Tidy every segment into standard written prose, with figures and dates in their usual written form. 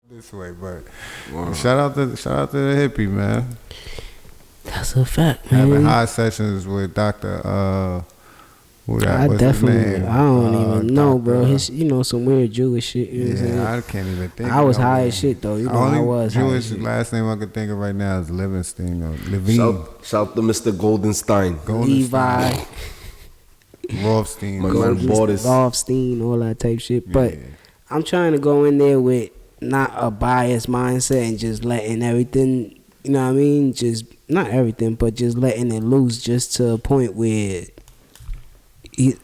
this way, but shout out to the hippie, man. That's a fact, man. Having high sessions with Dr. Who that? I What's definitely, his name? I don't even know, Dr. bro. His, some weird Jewish shit. You know what I'm saying? I can't even think. I was high as shit though. I was Jewish high as last name I could think of right now is Livingston or Levine. Shout to Mr. Goldenstein. Levi. Rothstein. My man Boris. Rothstein, all that type shit. But I'm trying to go in there with not a biased mindset and just letting everything, you know what I mean? Just, not everything, but just letting it loose just to a point where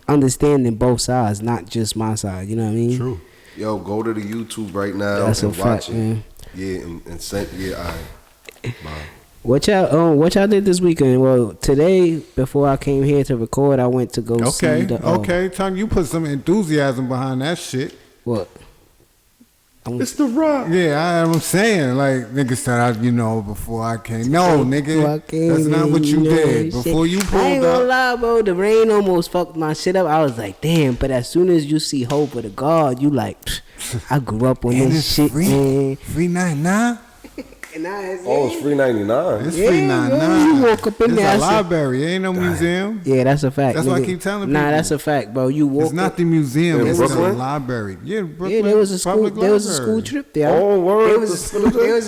understanding both sides, not just my side, you know what I mean? True. Yo, go to the YouTube right now and watch it. Man. Yeah, and send, all right. Bye. What y'all did this weekend? Well, today, before I came here to record, I went to go see the... Okay, Tom, you put some enthusiasm behind that shit. What? It's The Rock. Yeah, I'm saying, like, niggas said, before I came. No, nigga, that's not what you did. Before you pulled up. I ain't gonna lie, bro. The rain almost fucked my shit up. I was like, damn. But as soon as you see Hope of the God, you like, I grew up on this shit, man. Free 99? It's free 99. It's free 99. You walk up in there. It's a library. It ain't no museum. Yeah, that's a fact. That's nigga. what I keep telling people. Nah, that's a fact, bro. You walk. It's not the museum. It's the Brooklyn? library. Yeah, Brooklyn. Yeah, there was a school. Public There was a library. school trip there. Oh, word. There was a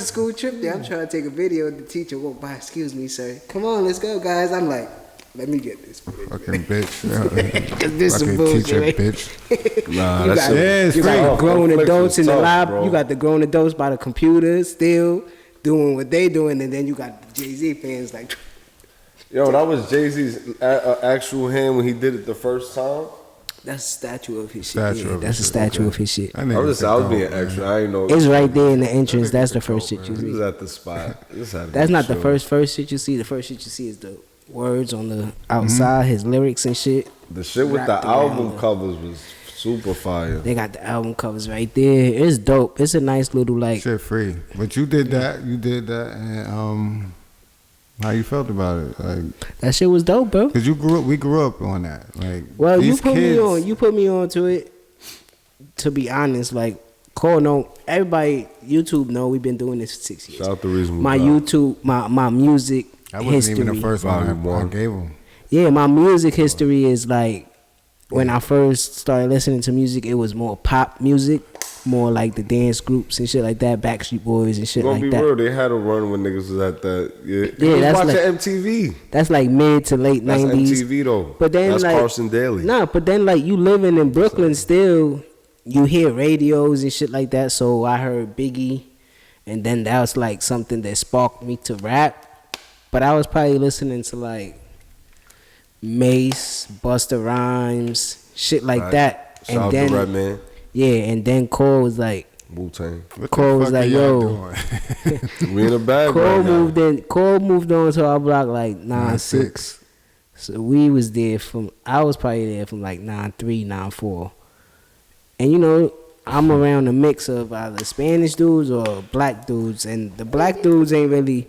school trip there. I'm trying to take a video. The teacher walked by. Excuse me, sir. Come on, let's go, guys. I'm like, let me get this. Fucking bitch. This is Fucking bullshit, teacher, right? bitch. Nah, You that's got, it's you free. got grown Netflix adults in the was tough, lab. bro. You got the grown adults by the computer still doing what they doing, and then you got the Jay-Z fans like. Yo, that was Jay-Z's actual hand when he did it the first time. That's a statue of his shit. Statue Yeah, of that's a his statue of his shit. I I was being extra. I didn't know. It's right there in the entrance. That's the first shit you He was see. at the spot. That's not the first shit you see. The first shit you see is the words on the outside, his lyrics and shit. The shit with the Wrapped album around. covers was super fire. They got the album covers right there. It's dope. It's a nice little like. Shit free. But you did that, and how you felt about it? Like, That shit was dope, bro. cause we grew up on that. Like, Well, these you put me on to it. To be honest, like Cole, no, everybody YouTube know we've been doing this for 6 years. Shout out to Reasonable My Doubt. YouTube, my music That wasn't history. even the first one Volume I one. gave him. Yeah, my music history is like when I first started listening to music, it was more pop music, more like the dance groups and shit like that, Backstreet Boys and shit Gonna like be that. real, they had a run when niggas was at that. Yeah, Yeah, was that's watching like- MTV. That's like mid to late That's 90s. MTV though. But then that's like Carson Daly. Nah, but then like you living in Brooklyn still, you hear radios and shit like that. So I heard Biggie, and then that was like something that sparked me to rap. But I was probably listening to like Mace, Busta Rhymes, shit like Right. that. Shout out And to then Redman, yeah, and then Cole was like, Wu-Tang. What Cole the was fuck like, are y'all yo. doing? We in a bag Cole right now. moved in. Cole moved on to our block like 9-6. So we was there I was probably there from like 9-3, 9-4. And I'm around a mix of either Spanish dudes or black dudes. And the black dudes ain't really,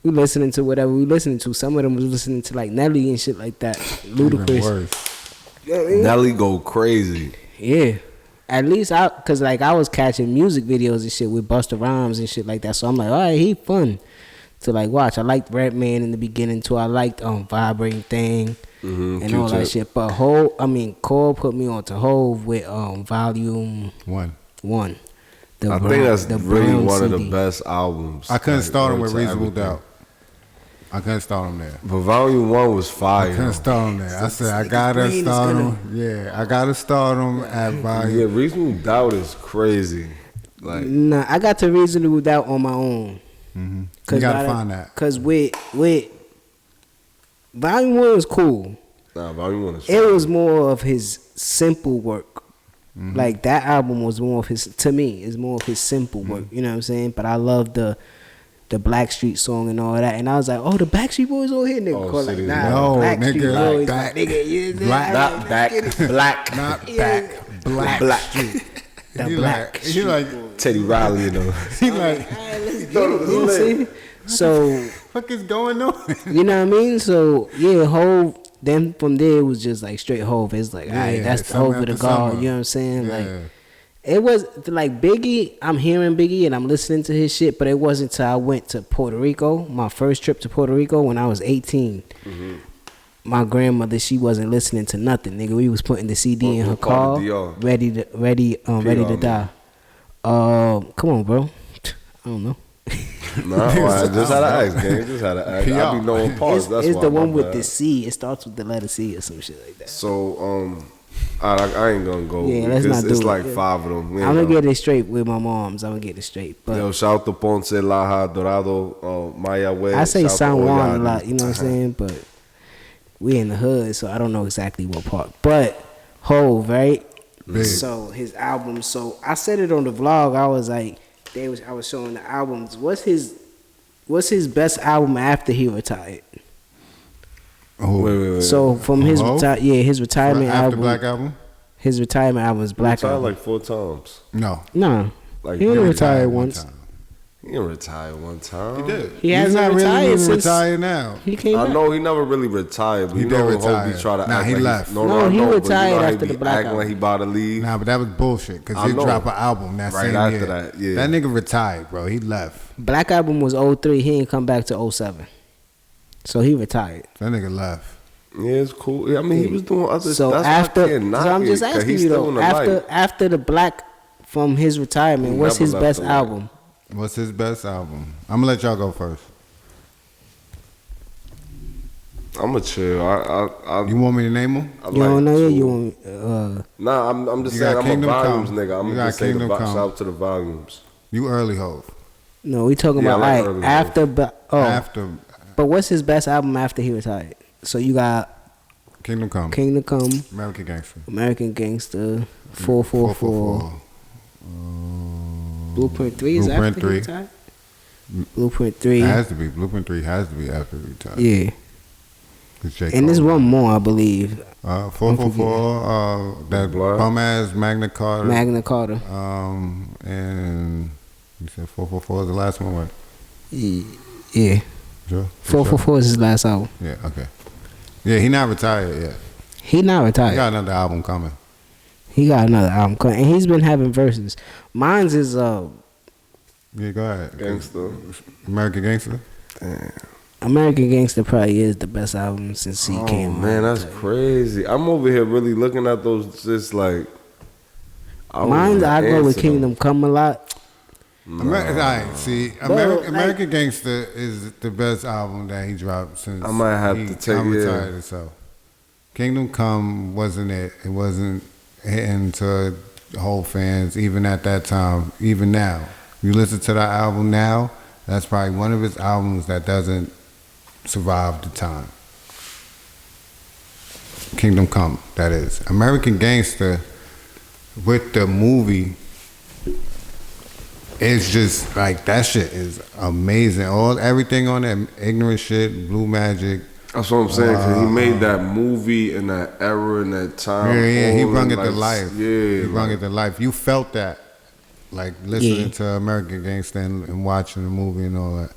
we listening to whatever we listening to. Some of them was listening to like Nelly and shit like that. Even Ludacris. worse. You know what I mean? Nelly go crazy. Yeah. At least cause like I was catching music videos and shit with Busta Rhymes and shit like that. So I'm like, all right, he fun to like watch. I liked Redman in the beginning too. I liked Vibrating Thing and all that Q-Tip. shit. But Cole put me on to Hove with Volume 1. 1. I think that's the really brown one of CD. the best albums. I couldn't Like, start him word with to Reasonable everything. Doubt. I couldn't start him there. But Volume 1 was I fire. couldn't start him there. I said I gotta brain is start gonna- him. Yeah, I gotta start him at Yeah, volume. Reasonable Doubt is crazy. Like, Nah, I got to Reasonable Doubt on my own. You gotta find that. Cause with Volume 1 was cool. nah, Volume 1 is It fire. was more of his simple work. Like that album was more of his, to me, is more of his simple work. You know what I'm saying? But I love the Blackstreet song and all that. And I was like, oh, the Backstreet Boys on here, nigga. Oh, Call like, City nah, No, Blackstreet nigga, Boys, back- nigga, you black- Not back, black. Not Yeah. back, black. Black. Street. The He Black like, he like, Teddy Riley, you know. he like, See? So, fuck is going on? you know what I mean? So, yeah, Hove, then from there it was just like straight Hove. It's like, all right, Yeah, that's the summer Hove of the after God. summer. You know what I'm saying? Yeah. Like, It was like Biggie. I'm hearing Biggie and I'm listening to his shit, but it wasn't till I went to Puerto Rico. My first trip to Puerto Rico when I was 18. Mm-hmm. My grandmother, she wasn't listening to nothing, nigga. We was putting the CD in her car, ready to die. Come on, bro. I don't know. Nah, just how to ask, gang. Just how to ask. I be knowing parts. It's the one with the C. It starts with the letter C or some shit like that. So, I ain't gonna go. Yeah, let's not do it's it. like 5 of them. I'm gonna get it straight with my moms. I'm gonna get it straight. But yo, shout to Ponce, Laja, Dorado, Mayagüez. I say San Juan a lot. You know what I'm saying? But we in the hood, so I don't know exactly what part. But Hove, right? Big. So his album. So I said it on the vlog. I was like, I was showing the albums. What's his best album after he retired? Oh, wait. So from his his retirement after album. Black Album. His retirement album is Black Album. Like 4 times. No. Like he only retired once. He didn't retire one time. He did. He hasn't not retired really since retired now. He came back. I know he never really retired, but He did retire. He left. He retired after the Black Album. Album. Like he about to leave. Nah, but that was bullshit because he dropped an album that right same after year. that. Yeah, that nigga retired, bro. He left. Black Album was 03. He ain't come back to 07. So he retired. That nigga left. Yeah, it's cool. Yeah, I mean, he was doing other stuff. So I'm just asking you though. After the Black from his retirement, what's his best album? What's his best album? I'm gonna let y'all go first. I'm gonna chill. You want me to name them? You don't know yet? You want? Nah, I'm just saying. I'm a volumes nigga. I'm gonna just say shout out to the volumes. You early Hove. No, we talking about like after. After. But what's his best album after he retired? So you got Kingdom Come, American Gangster, 444, Blueprint 3 is after he retired? Blueprint 3. It has to be. Blueprint 3 has to be after he retired. Yeah. And there's one more, I believe. 444, that bum ass Magna Carta. And you said 444 is the last one, right? Yeah. Sure? 444 is his last album. Yeah, okay. Yeah, he not retired yet. He not retired. He got another album coming. And he's been having verses. Mine's is yeah, go ahead. Gangster. American Gangster. Damn. American Gangster probably is the best album since he came out. Man, that's crazy. I'm over here really looking at those just like. Mine's I go with Kingdom Come a lot. American Gangster is the best album that he dropped since I might have to take retired himself. Kingdom Come wasn't it. It wasn't hitting to the whole fans, even at that time, even now. You listen to that album now, that's probably one of his albums that doesn't survive the time. Kingdom Come, that is. American Gangster, with the movie, it's just like that shit is amazing. Everything on that ignorant shit, Blue Magic. That's what I'm saying. Cause he made that movie in that era, in that time. Yeah, he brought it to life. Yeah, he brought it to life. You felt that, like listening to American Gangster and watching the movie and all that.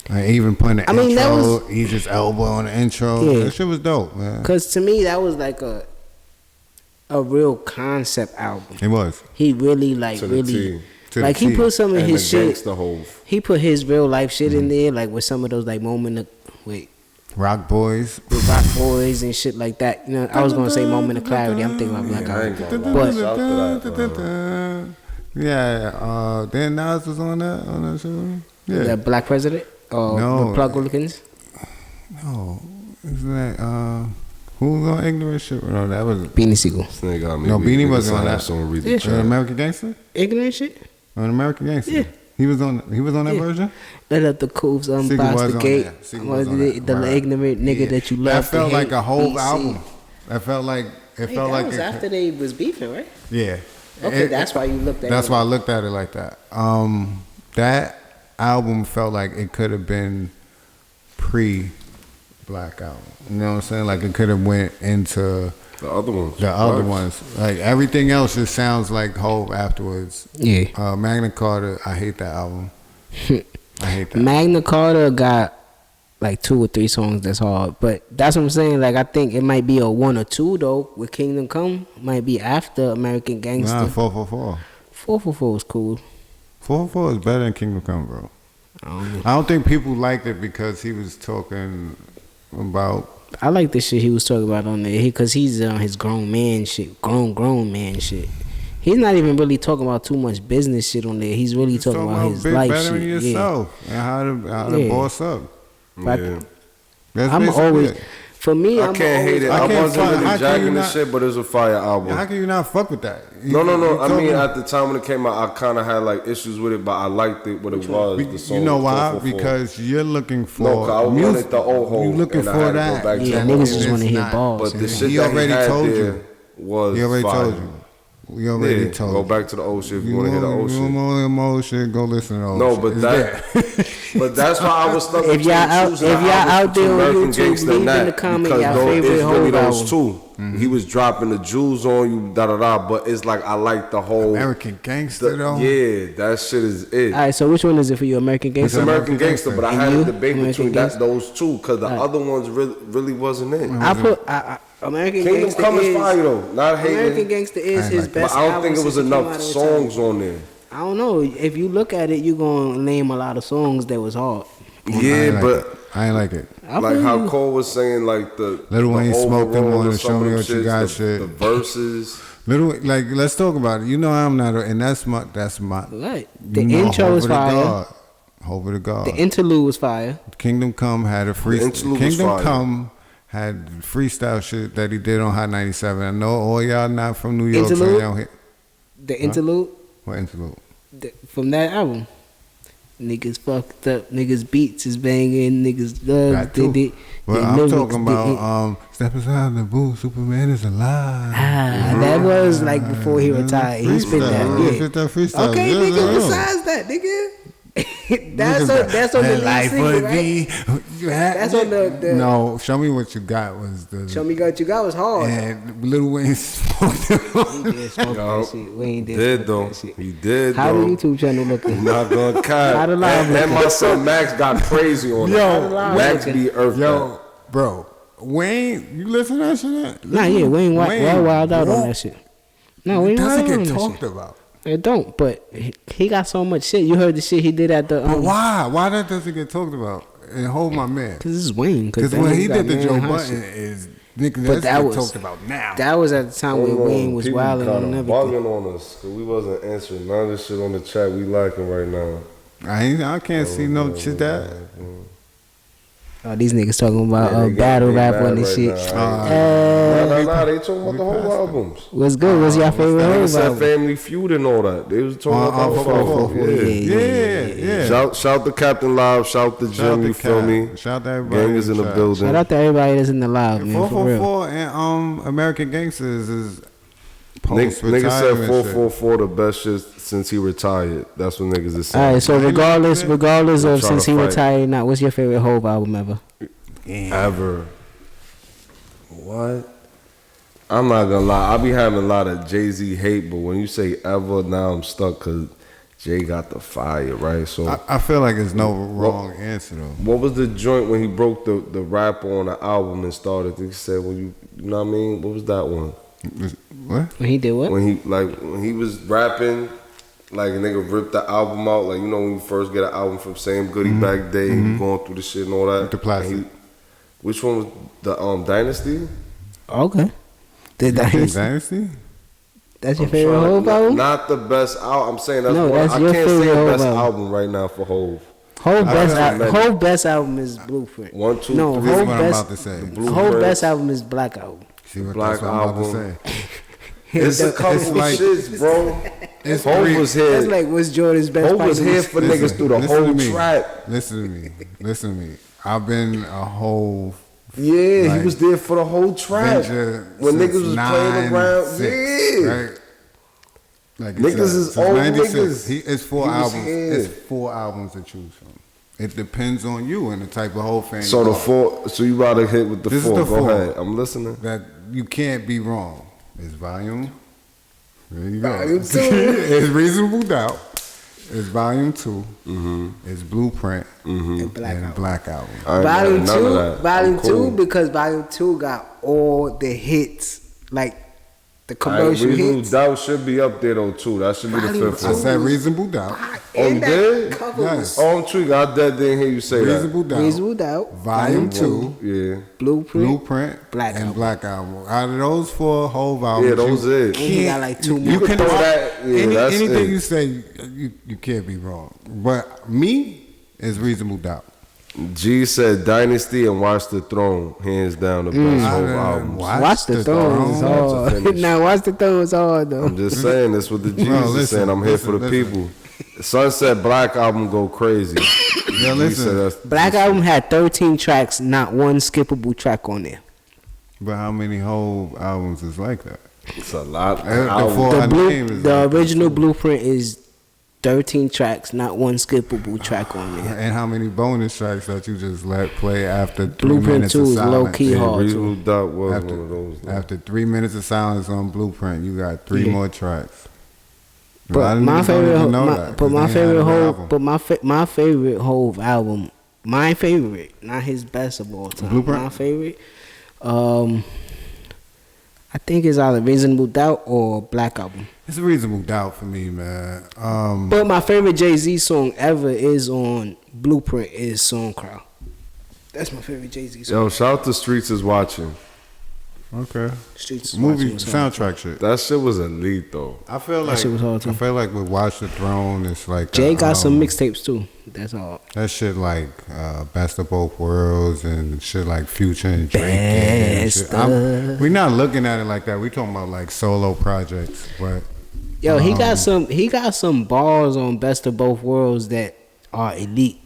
Like even putting the intro, Idris Elba on the intro. Yeah. That shit was dope, man. Cause to me that was like a real concept album. It was. He really like he put some of his shit. He put his real life shit in there, like with some of those like Rock Boys and shit like that. You know, I was gonna say Moment of Clarity. I'm thinking about Black Album, but then Nas was on that show. Yeah, that Black President. No, Republicans. No, isn't that who's on ignorant shit? No, that was Beanie Siegel. No, Beanie wasn't on that. American Gangster. Ignorant shit. On American Gangster. Yeah. He was on that version. Let up the coops unbox the gate. The ignorant nigga that you love. That felt like a whole album. That felt like that was after they was beefing, right? Yeah. Okay, that's why you looked at it. That's why I looked at it like that. That album felt like it could have been pre-Black Album. You know what I'm saying? Like it could have went into the other ones. Like everything else just sounds like Hove afterwards. Yeah. Magna Carta, I hate that album. I hate that. Magna Carta got like 2 or 3 songs that's hard. But that's what I'm saying. Like I think it might be a 1 or 2 though with Kingdom Come. Might be after American Gangster. Nah, 444. 444 is cool. 444 is better than Kingdom Come, bro. I don't think people liked it because he was talking about. I like the shit he was talking about on there because he's on his grown man shit. Grown man shit. He's not even really talking about too much business shit on there. He's really talking about his life shit. Bettering yourself and how to boss up. Yeah. That's I'm basically always, it. for me, I can't hate it. I wasn't really jacking the not- shit, but it was a fire album. How can you not fuck with that? No. You I told mean, me- at the time when it came out, I kind of had like issues with it, but I liked it. What it was. The song you know was why? 444. Because you're looking for No, 'cause I wanted the old hole. You looking and I for had to go that? back to Yeah, the niggas old just hole. want to hear not- balls. But the nigga. shit He that already he had told there you. was He already fire. told you. We already told Go you. back to the old shit if you want to hear the old shit. You old shit, go listen to the old No, shit. but It's that, but that's why I was stuck. If between y'all out- choosing if the y'all album out there on between American YouTube, Gangsta and leave in that, the comment because y'all though favorite it's really whole those album. two. He was dropping the jewels on you, da da da. But it's like I like the whole American Gangster, though. Yeah, that shit is it. All right, so which one is it for you, American It's Gangster? American Gangster, but I And had you? a debate American between Gangsta? those two because the other ones really wasn't it. I put American Kingdom Gangster Come is is fire though, not American hating. Gangster is I his like best But I don't album think it was since came out enough of the songs time. on there. I don't know. If you look at it, you're gonna name a lot of songs that was hard. Yeah, but I ain't like it. I like feel how you. Cole was saying, like the Lil Wayne smoked them overall on of the some Show of Me them What You shits, Got the, shit. The verses. Like, let's talk about it. You know I'm not, and that's my. Right. The you know, intro Hope was of the fire. God. Hope of the God. The interlude was fire. Kingdom Come had a free. The interlude was Kingdom fire. Come had freestyle shit that he did on Hot 97. I know all y'all not from New York, so Interlude? y'all hit. The interlude What interlude? from that album. Niggas fucked up. Niggas beats is banging. Niggas love. That too. Did it. Well, the I'm lyrics talking did it. about step inside the booth. Superman is alive. That was like before he retired. He spit that. He Yeah. spit that freestyle. Okay, Yeah, nigga. yeah. Besides that, nigga. that's on the lead Life single, would right? be. That's on the- No, Show Me What You Got was the. Show me what you got was hard. And Lil Wayne smoked it on. He did smoke that shit. Wayne He did did smoke though. that shit. He did How though. the YouTube channel looking? Not gonna cut. How the live And my looking? son Max got crazy on it. Yo, Max be earth. Yo, bro, Wayne, you listen to that shit? Nah, yeah, Wayne wild out on that shit. No, Wayne doesn't wild out on get that talked shit. about. It don't, but he got so much shit. You heard the shit he did at the But why? Why that doesn't get talked about? And hold my man. Cause this is Wayne. Because that when nigga he got did the mad Joe hot Button shit. is nigga But that's that get was- talked about now. That was at the time when Wayne was People wilding kinda on everything. bugging on us because we wasn't answering none of the shit on the chat we lacking right now. I can't see no shit that. Oh, these niggas talking about Yeah, they got- battle they rap mad on this right shit. now. Uh, Nah, they talking about the whole albums. what's good? What's your favorite Niggas whole said album? Family Feud and all that. They was talking about the whole album. Yeah. Shout to Captain Live. Shout to Jim. You feel me? Shout to everybody. Gang is in the building. Shout out to everybody that's in the live, man. For real. 444 and American Gangsters is Niggas said post-retirement 444 the best shit since he retired. That's what niggas is saying. All right, so regardless of Try since to he fight. retired, now what's your favorite Hove album ever? Ever. What? I'm not gonna lie. I be having a lot of Jay-Z hate, but when you say ever, now I'm stuck because Jay got the fire, right? So I feel like there's no wrong answer though. what was the joint when he broke the rapper on the album and started? He said, "When you know what I mean? What was that one? What? When he did what? When he was rapping, like a nigga ripped the album out. Like you know when you first get an album from Sam Goody back day, you going through the shit and all that. With the plastic. And which one was the Dynasty? Okay. The Dynasty. Dynasty? That's your I'm favorite trying- Hove album? Not the best album. I'm saying that's No, one. that's I your can't say favorite the Hov best album. album right now for Hov. Hove many. best album is Blueprint. 1, 2, No, 3. This is Hove what I'm best about to say. Hove best album is Black Album. See what Black that's what I'm about to Album. say. It's a couple It's like- shits, bro. It's Hov three- was That's here. like what's Jordan's best Hov was partner? here for niggas through the listen whole to me. track. Listen to me. Listen to me. I've been a whole Yeah, Like, he was there for the whole track. venture When since niggas was playing around. 96, Yeah. right? Like you Niggas said, is since old 96. niggas. It's four He was albums. here. It's 4 albums to choose from. It depends on you and the type of whole fan. So you the are. 4. So you rather hit with the This is 4. the Go 4. ahead. I'm listening. that you can't be wrong. It's volume. There you go. Volume 2. It's Reasonable Doubt. It's volume 2. Mm-hmm. It's Blueprint. And Black And Album. Black Album. I ain't Volume got none of 2, that. Volume I'm cool. 2, because Volume 2 got all the hits. Like The commercial Reasonable hits. Doubt should be up there though too. That should be the Volume fifth I one. said Reasonable Doubt. Oh, you did? Cover Yes. was Oh, I'm tweaking. I dead didn't hear you say Reasonable Doubt. Reasonable Doubt. Volume 2. that. Yeah. Blueprint. Black Album. and Black Album. Out of those 4 whole albums, Yeah, those you it. And he got like 2 more. You can throw that- yeah, that's anything it. you say, you can't be wrong. But me is Reasonable Doubt. G said Dynasty and Watch the Throne, hands down the best whole album. Watch the Throne is That's a hard. finish. Now, Watch the Throne is hard, though. I'm just saying, that's what the G's Bro, is listen, saying. I'm here for the listen. people. Sunset Black album go crazy. Yeah, G listen. said that's- Black Album had 13 tracks, not one skippable track on there. But how many whole albums is like that? It's a lot. Of The albums. four- The, Our name is the like that, original too. Blueprint is 13 tracks, not one skippable track on there. And how many bonus tracks that you just let play after 3 Blueprint minutes 2 of is silence? low-key Yeah, hard, Reasonable Doubt was After, one of those. after 3 minutes of silence on Blueprint, you got 3 Yeah. more tracks. A lot But of my niggas don't favorite, even know my, that, but 'cause my they ain't favorite had a whole, album. but my favorite whole album, my favorite, not his best of all time. Blueprint? My favorite, I think it's either Reasonable Doubt or Black Album. It's a Reasonable Doubt for me, man. But my favorite Jay-Z song ever is on Blueprint is Song Crowd. That's my favorite Jay-Z song. Yo, shout out to Streets is watching. Okay. Streets is Movie Watching was hard. soundtrack shit. That shit was elite though. I feel That like shit was hard, too. I feel like with Watch the Throne, it's like Jay got some mixtapes too. That's all. that shit like Best of Both Worlds and shit like Future and Drake. And shit. Best We not looking at it like that. We talking about like solo projects, but Yo, he got some bars on Best of Both Worlds that are elite.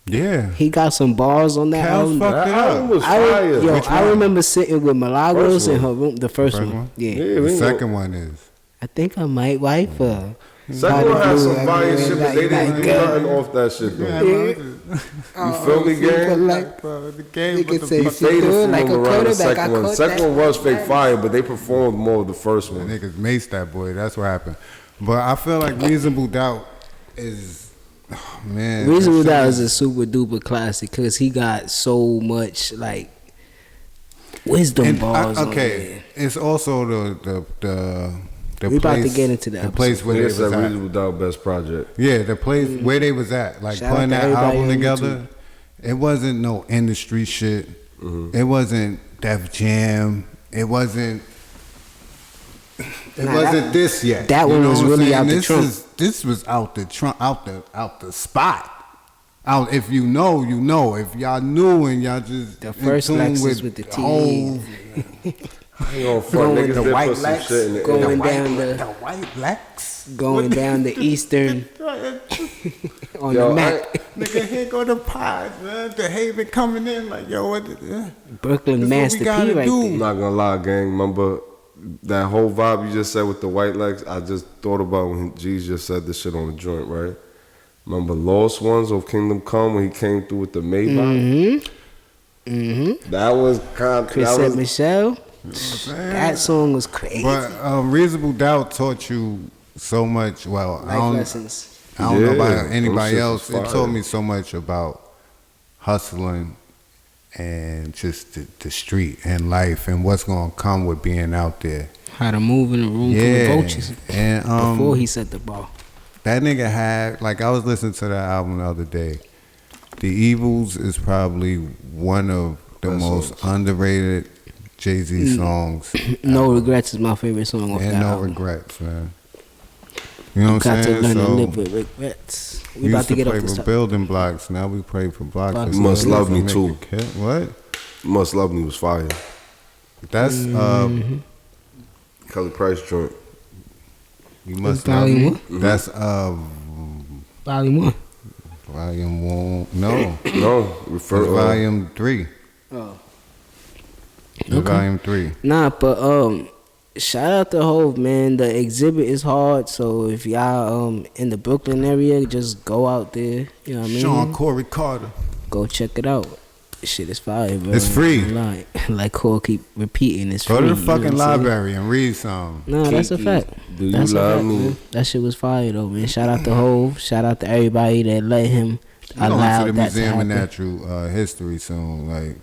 yeah, He got some bars on that Cal's album. fucked That it album up. was fire. Yo, Which I one? remember sitting with Milagros First in one. her room. The first First one. one? Yeah. Yeah, The we second one is I think I might wife her. Second one had some fire shit, but they didn't do Like, nothing off that shit though. Yeah. You feel me, gang? Like, bro, the game Nigga with the say He she faded doing from like him a around the quarterback. I second one. The caught second that. one was fake fire, but they performed more of the first The one. niggas maced that boy. That's what happened. But I feel like Reasonable Doubt is, oh, man. Reasonable that Doubt shit is a super duper classic because he got so much like wisdom and bars. on okay, there. it's also the We about to place, get into that the place where He they was said at. Reasonable Doubt best project. Yeah, the place where they was at, like Shout out putting to that everybody album on together. It wasn't no industry shit. It wasn't Def Jam. It wasn't. It Nah, wasn't this yet. that You one know was what I'm really saying? out the This trunk. This was out the trunk, out the spot. Out, if you know, you know. If y'all knew and y'all just The in first tune Lexus with the T. Hov, I ain't gonna front. Going Niggas with did the white put some Lex, shit in the going air. down the the white Lex, going down the eastern on Yo, the map. Nigga, here go the pod, man. The Haven coming in like, yo, what? Brooklyn This what Master we gotta P right do. I'm there. not gonna lie, gang. Remember that whole vibe you just said with the white legs? I just thought about when G's just said this shit on the joint, right? Remember Lost Ones of Kingdom Come when he came through with the Maybach? That was kind of Chris Michelle. saying? That song was crazy. But Reasonable Doubt taught you so much. Well, I Life don't, lessons. I don't know Yeah, about them anybody shits else. was It fire. taught me so much about hustling and just the street and life and what's gonna come with being out there. How to move in a room full Yeah, of vultures and before he set the ball. that nigga had, like, I was listening to that album the other day. The Evils is probably one of the Best most songs. underrated Jay-Z songs. No Regrets is my favorite song off And that no album. regrets, man. You know what Got I'm to saying? learn to So live with regrets. We we about used to to get play off this for topic. building blocks. Now we play for blocks. Blocks. and You Must stuff. Love Me Make Too. it kid. What? Must Love Me was fire. That's Kelly Price joint. you must That's love me. volume That's Volume 1. volume 1. No, No, refer it's volume 3. Oh. It's volume 3. Nah, but shout out to Hov, man. The exhibit is hard, so if y'all in the Brooklyn area, just go out there. You know what I mean? Sean Corey Carter. Go check it out. Shit is fire, bro. It's free. Like Cole keep repeating, it's Go free. to the you know fucking what I'm saying? library and read some. No, that's a Kiki, fact. Do You That's a Love fact, Me? man. That shit was fire though, man. Shout out to Hov. Shout out to everybody that let him I'm going allow to the that to Museum of happen. Natural History soon. Like,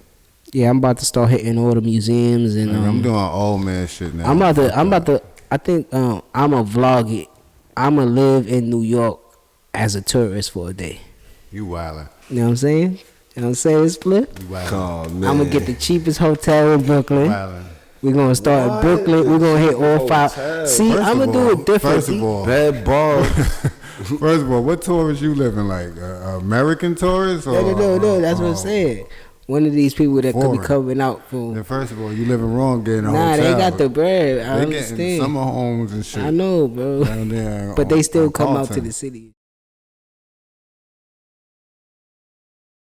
Yeah, I'm about to start hitting all the museums and I'm doing old man shit now. I'm about to. I think I'ma vlog it. I'ma live in New York as a tourist for a day. You wildin'. You know what I'm saying? You know what I'm saying, Split? You wildin'. Oh, man. I'm gonna get the cheapest hotel in Brooklyn. Wildin'. We're gonna start in Brooklyn. We're gonna hit all 5. See, First I'm of gonna do all- it different. First of all, Bad bars. first of all, what tourists you living like? American tourists? Or, No. That's what I'm saying. One of these people that could be Foreign. coming out for. Then first of all, you living wrong getting a Nah, hotel. they got the bread. I They getting understand. summer homes and shit. I know, bro. Down there But they still on come out to Carlton. the city.